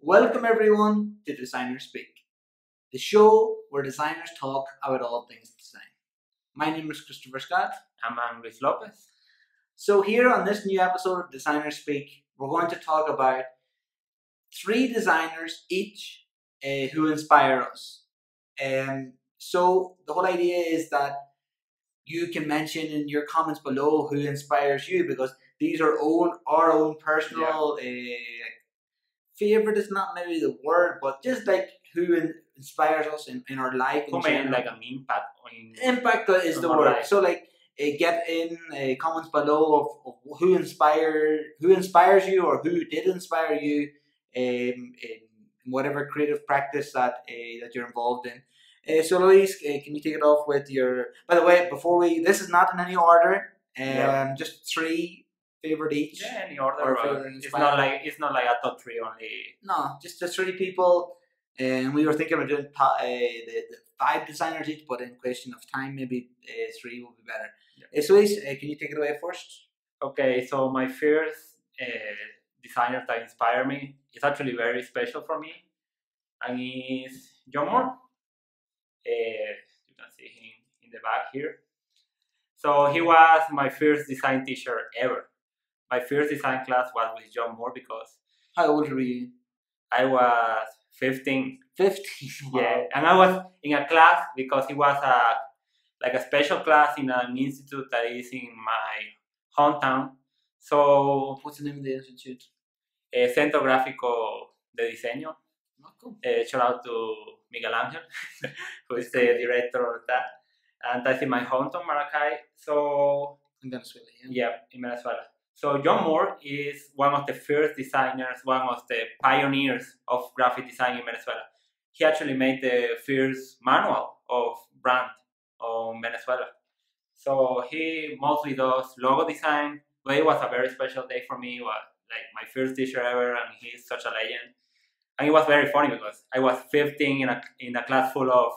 Welcome everyone to Designers Speak, the show where designers talk about all things design. My name is Christopher Scott. I'm with López. So here on this new episode of Designers Speak, we're going to talk about three designers each who inspire us. So the whole idea is that you can mention in your comments below who inspires you, because these are our own personal favorite is not maybe the word, but just like who inspires us in our life. Who made like an impact Impact is the word. So like get in comments below of who inspires you or who did inspire you in whatever creative practice that you're involved in. So Luis, can you take it off with your? By the way, this is not in any order. Just three favorite each. Yeah, any order. It's not like a top three only. No, just the three people. And we were thinking about doing the five designers each, but in question of time, maybe three will be better. Yeah. So Luis, can you take it away first? Okay, so my first designer that inspired me is actually very special for me, and is John Moore. You can see him in the back here. So he was my first design teacher ever. My first design class was with John Moore because... How old were you? I was 15. 15? Wow. Yeah, and I was in a class because it was a special class in an institute that is in my hometown. So... What's the name of the institute? Centro Gráfico de Diseño. Oh, cool. Shout out to Miguel Angel, who is the director of that. And that's in my hometown, Maracay. So... In Venezuela, yeah, in Venezuela. So John Moore is one of the first designers, one of the pioneers of graphic design in Venezuela. He actually made the first manual of brand on Venezuela. So he mostly does logo design, but it was a very special day for me. It was like my first teacher ever, and he's such a legend. And it was very funny because I was 15 in a class full of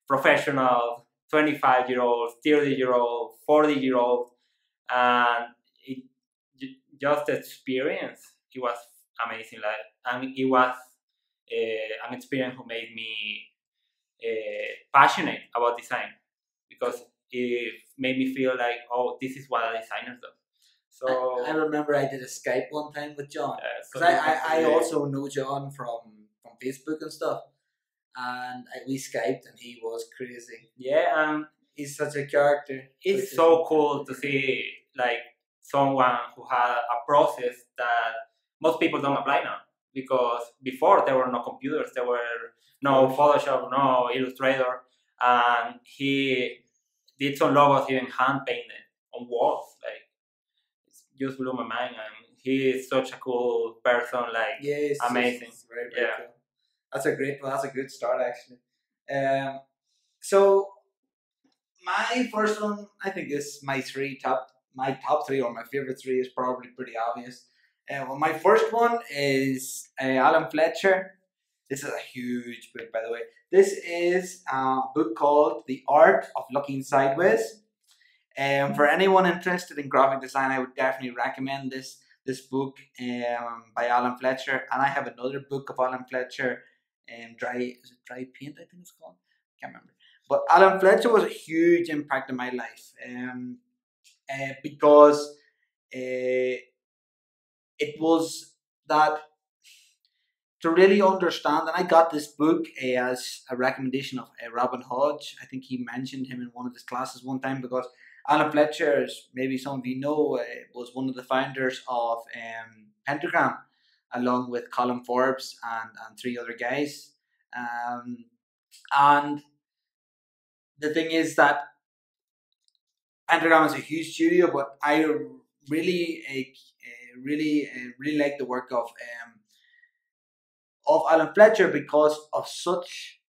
professionals, 25-year-olds, 30-year-olds, 40-year-olds, and just the experience, it was amazing. And it was an experience who made me passionate about design, because it made me feel like, oh, this is what a designer does. So I remember I did a Skype one time with John, because I also know John from Facebook and stuff, and we Skyped and he was crazy. Yeah, he's such a character. It's so cool to see like someone who had a process that most people don't apply now, because before there were no computers, there were no Photoshop, no Illustrator, and he did some logos even hand painted on walls. Like, it just blew my mind, and he is such a cool person. Like, amazing. It's very, very cool. That's a good start actually. So my first one, I think, is my top three, or my favorite three, is probably pretty obvious. Well, my first one is Alan Fletcher. This is a huge book, by the way. This is a book called The Art of Looking Sideways. For anyone interested in graphic design, I would definitely recommend this book by Alan Fletcher. And I have another book of Alan Fletcher, Dry Paint, I think it's called. Can't remember. But Alan Fletcher was a huge impact in my life. Because it was that to really understand, and I got this book as a recommendation of Robin Hodge. I think he mentioned him in one of his classes one time, because Alan Fletcher, as maybe some of you know, was one of the founders of Pentagram, along with Colin Forbes and three other guys. And the thing is that Pentagram is a huge studio, but I really like the work of Alan Fletcher, because of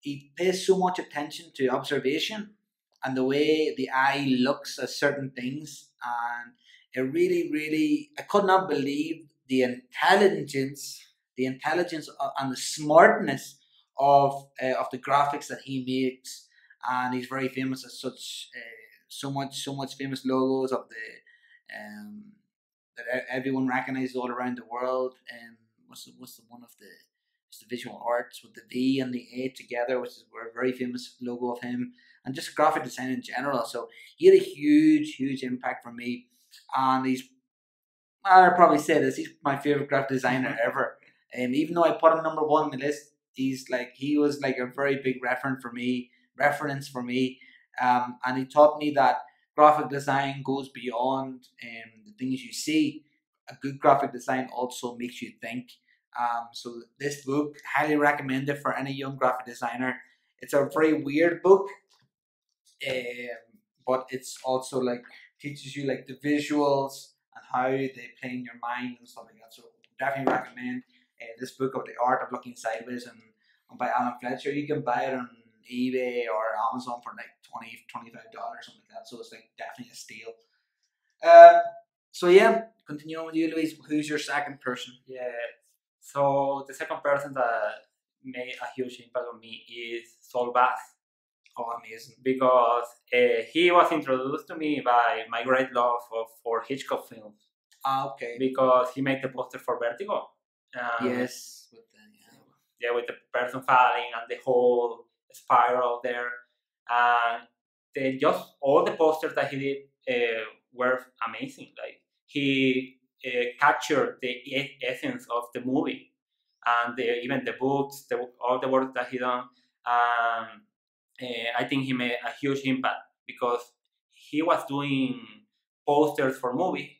he pays so much attention to observation and the way the eye looks at certain things, and it really I could not believe the intelligence and the smartness of the graphics that he makes, and he's very famous as such. So much famous logos of that everyone recognizes all around the world. What's the one of the It's the visual arts with the V and the A together, which is a very famous logo of him, and just graphic design in general. So he had a huge impact for me, and I'd probably say this, he's my favorite graphic designer ever. Even though I put him number one on the list, he was like a very big reference for me, and he taught me that graphic design goes beyond the things you see. A good graphic design also makes you think. So this book, highly recommended for any young graphic designer. It's a very weird book, but it's also like teaches you like the visuals and how they play in your mind and stuff like that. So definitely recommend this book of the art of looking sideways and by Alan Fletcher. You can buy it on eBay or Amazon for like $25 something like that. So it's like definitely a steal. So yeah, continue on with you, Luis. Who's your second person? Yeah. So the second person that made a huge impact on me is Saul Bass. Oh, amazing. Because he was introduced to me by my great love for Hitchcock films. Ah, okay. Because he made the poster for Vertigo. Yes. With the person falling and the whole spiral there. And just all the posters that he did were amazing. Like he captured the essence of the movie, and even the books, all the work that he done. I think he made a huge impact because he was doing posters for movies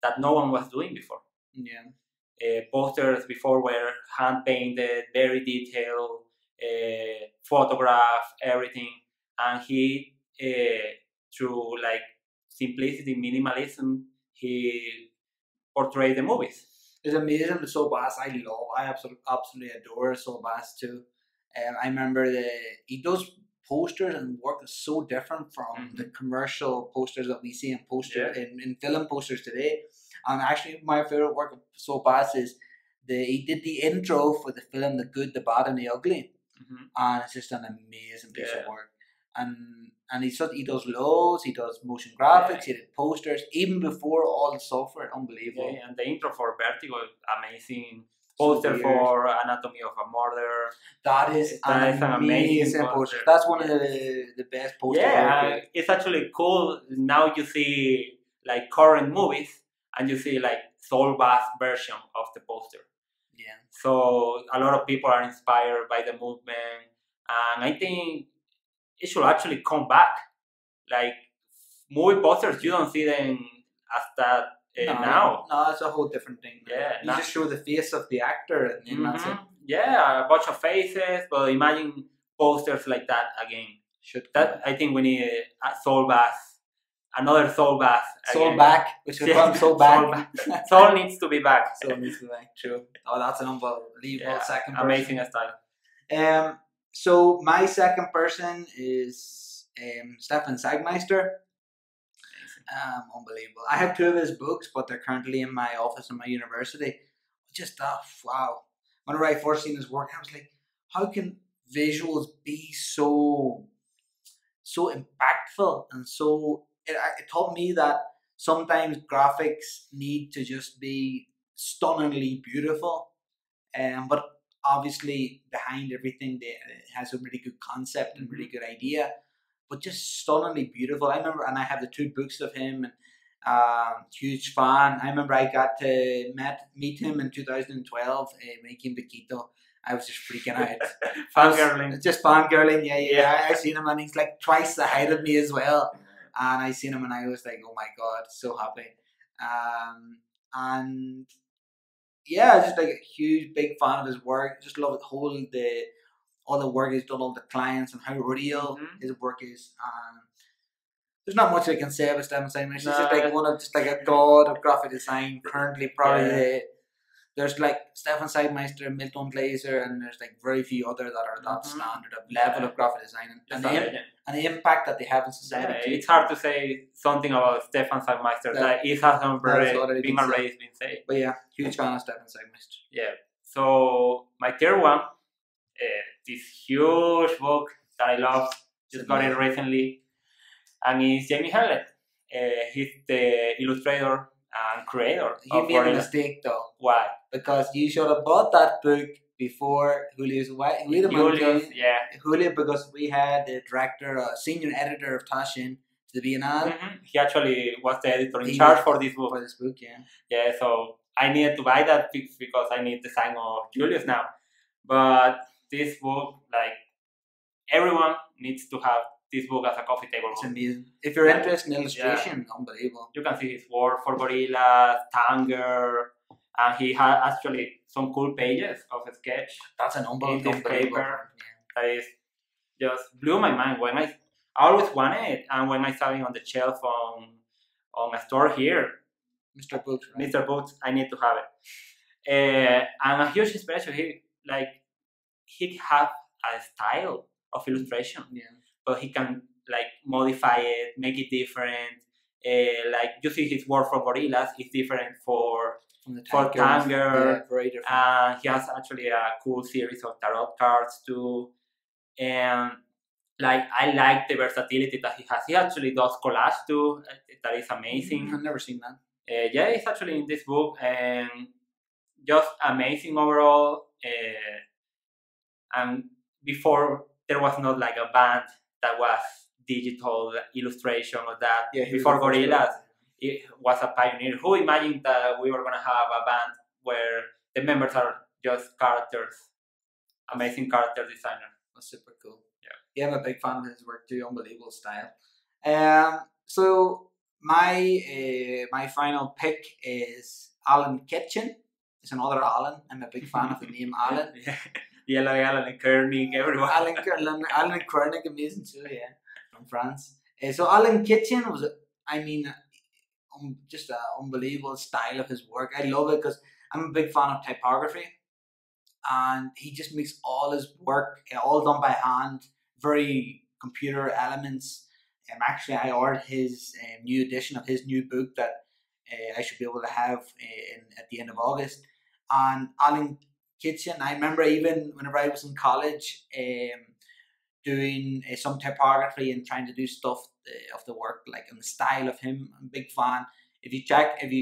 that no one was doing before. Yeah. Posters before were hand painted, very detailed, photograph, everything, and he through like simplicity, minimalism, he portrayed the movies. It's amazing. Saul Bass, I absolutely adore Saul Bass too. I remember he does posters and work is so different from the commercial posters that we see in film posters today. And actually, my favorite work of Saul Bass is he did the intro for the film The Good, the Bad, and the Ugly, and it's just an amazing piece of work. And he does loads, he does motion graphics, he did posters even before all the software. Unbelievable. And the intro for Vertigo, amazing. Poster for Anatomy of a Murder. That is an amazing poster. That's one of the best posters. Yeah, it's actually cool. Now you see like current movies and you see like Saul Bass version of the poster. Yeah. So a lot of people are inspired by the movement, and I think it should actually come back. Like movie posters, you don't see them as that now. No, it's a whole different thing. Yeah, you just show the face of the actor, and that's it. Yeah, a bunch of faces, but imagine posters like that again. I think we need a Saul Bass, another Saul Bass. Soul back, which is called Soul back. Soul needs to be back. Soul needs to be back. True. Oh, that's an unbelievable second person. Amazing style. So my second person is Stefan Sagmeister. Unbelievable. I have two of his books, but they're currently in my office in my university. Just wow. Whenever I first seen his work, I was like, how can visuals be so impactful and so? It taught me that sometimes graphics need to just be stunningly beautiful, but obviously behind everything it has a really good concept and really good idea, but just stunningly beautiful. I remember, and I have the two books of him, and huge fan. I remember I got to meet him in 2012 when he came to Quito. I was just freaking out. Fangirling. Just fangirling, yeah. I seen him and he's like twice the height of me as well. And I seen him and I was like, oh my God, so happy. And yeah, just like a huge, big fan of his work. Just love it, all the work he's done, all the clients and how real his work is. There's not much I can say about Stefan Sagmeister. He's just like a god of graphic design. Currently, probably there's like Stefan Sagmeister, Milton Glaser, and there's like very few other that are that standard of level of graphic design and the impact that they have in society. It's hard to say something about Stefan Sagmeister that it hasn't been already been said. But yeah, huge fan of Stefan Sagmeister. Yeah. So my third one, this huge book that I love, just got it recently, and it's Jamie Hewlett. He's the illustrator and creator. You made a mistake though. Why? Because you should have bought that book before Julio's wife. Julius, yeah. Julio, because we had the director, senior editor of Tashin to the Biennale. He actually was the editor in He charge was- for this book. For this book, yeah. Yeah, so I needed to buy that because I need the sign of Julius now. But this book, like, everyone needs to have this book as a coffee table It's book. amazing. If you're interested in illustration, unbelievable. You can see his work for Gorillas, Tanger, and he had actually some cool pages of a sketch That's an in unbelievable. this paper that is just blew my mind. When I always wanted it, and when I saw it on the shelf on a store here, Mr. Books, right? Mr. Boots, I need to have it. And a huge inspiration. He have a style of illustration, Yeah. but he can like modify it, make it different. Like you see his work for Gorillas is different for From the Tanger, yeah, very different. he has actually a cool series of tarot cards too. And like I like the versatility that he has. He actually does collage too. That is amazing. I've never seen that. Yeah, it's actually in this book, and just amazing overall. And before there was not like a band that was digital illustration or that. Yeah, he was Before the first Gorillas, one. it was a pioneer. Who imagined that we were gonna have a band where the members are just characters, amazing character designer? That's super cool. Yeah. I'm a big fan of his work too. Unbelievable style. So my final pick is Alan Kitchen. It's another Alan. I'm a big fan of the name Alan. Yeah, like Alan and Koenig, everyone. Alan and Koenig, amazing too. Yeah, from France. So Alan Kitchen was, just an unbelievable style of his work. I love it because I'm a big fan of typography, and he just makes all his work all done by hand, very computer elements. Actually, I ordered his new edition of his new book that I should be able to have at the end of August. And Alan Kitchen, I remember even whenever I was in college, doing some typography and trying to do stuff of the work, like in the style of him. I'm a big fan. If you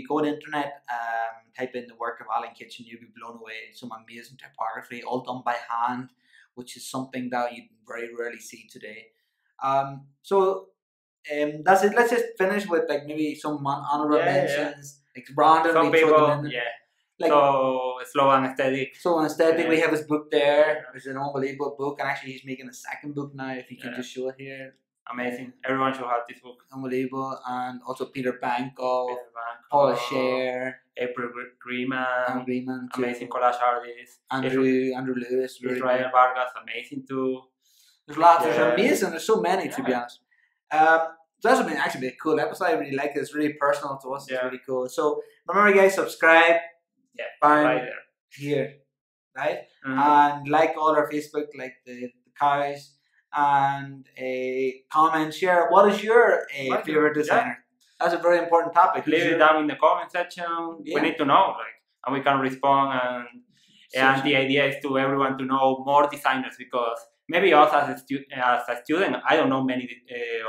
go on the internet, type in the work of Alan Kitchen, you'll be blown away. Some amazing typography, all done by hand, which is something that you very rarely see today. That's it. Let's just finish with like maybe some honorable mentions. Like Brandon, Some people, like, so slow and aesthetic. So aesthetic, we have his book there. It's an unbelievable book, and actually he's making a second book now. If you can just show it here. Amazing. Everyone should have this book. Unbelievable. And also Peter Banko, Paul Scher, April Greenman, amazing collage artist. Andrew Lewis, Israel Vargas, amazing too. There's lots. There's amazing. There's so many to be honest. So that's been actually a cool episode. I really like it. It's really personal to us. It's really cool. So remember, guys, subscribe. Yeah, right there. Here, right? And like all our Facebook, like the cows, and comment, share. What is your favorite designer? That's a very important topic. Leave it down in the comment section. We need to know, and we can respond. And the idea is to everyone to know more designers, because maybe us as a student, I don't know many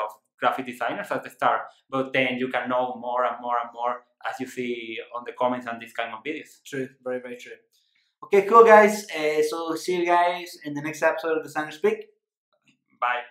of graphic designers at the start, but then you can know more and more and more as you see on the comments and these kind of videos. True, very, very true. Okay, cool guys. So see you guys in the next episode of Designer Speak. Bye.